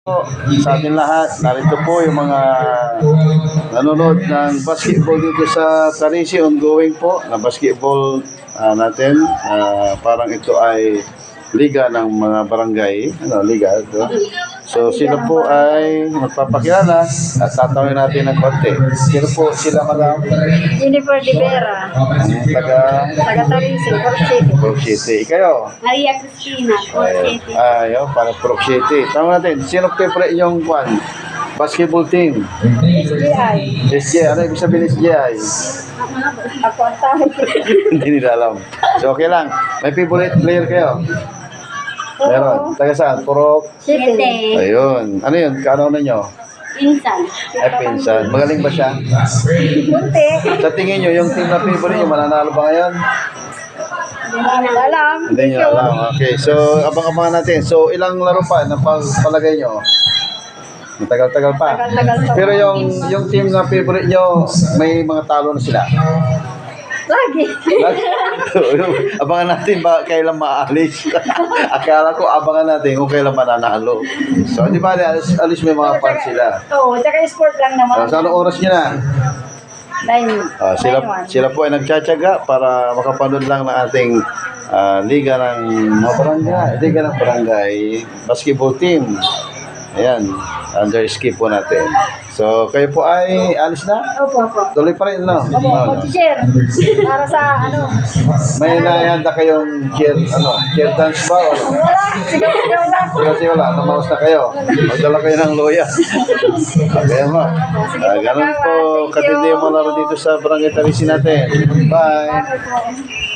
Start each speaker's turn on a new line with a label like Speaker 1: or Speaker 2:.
Speaker 1: Po, sa atin lahat, narito po yung mga nanonood ng basketball dito sa Tarisi, ongoing po na basketball natin. Parang ito ay liga ng mga barangay, liga ito. So sila po ay magpapakilala at tatawin natin ng konti. Sino po sila, madam?
Speaker 2: Jennifer de Vera, taga Tarisi,
Speaker 1: Purok City. Kayo?
Speaker 2: Maria Cristina, City.
Speaker 1: Para Purok City. Tama natin, sino favorite yung basketball team?
Speaker 2: SGI.
Speaker 1: SJ, ano ibig sabihin SJI?
Speaker 2: Ako ang tawag.
Speaker 1: Hindi nila alam. So, okay lang. May favorite player kayo? Meron. Taga saan? Purok?
Speaker 2: City.
Speaker 1: Ayun. Ano yun? Kaano nyo?
Speaker 2: Insan.
Speaker 1: Ay, pinsan. Magaling ba siya?
Speaker 2: Kunti.
Speaker 1: Sa tingin nyo, yung team na favorite nyo, mananalo ba ngayon?
Speaker 2: Hindi na alam.
Speaker 1: Hindi nyo alam. Okay. So, abang-abangan natin. So, ilang laro pa na palagay nyo? Matagal-tagal pa.
Speaker 2: Tagal-tagal pa.
Speaker 1: Pero yung team na favorite nyo, may mga talo na sila.
Speaker 2: Lagi.
Speaker 1: Abangan natin ba kailan maalis. Akala ko abangan natin kung kailan mananalo. So, di ba, alis may mga fans sila.
Speaker 2: Oo, tsaka sport lang naman.
Speaker 1: Sa anong oras nyo na?
Speaker 2: 9.
Speaker 1: Sila po ay nagtsatsaga para makapanood lang ng ating liga ng mga barangay. Liga ng barangay basketball team. Ayan, under skip po natin. So, kayo po ay alis na?
Speaker 2: Opo.
Speaker 1: Tuloy pa rin, no?
Speaker 2: Opo, share. Para sa
Speaker 1: May nahihanda kayong cheer dance ba? O?
Speaker 2: Wala, sigaw lang.
Speaker 1: Kasi wala, namaos na kayo. Magdala kayo ng loya. Okay mo. Ganun po, katindi yung mga laro dito sa Barangay Tarisi natin. Bye!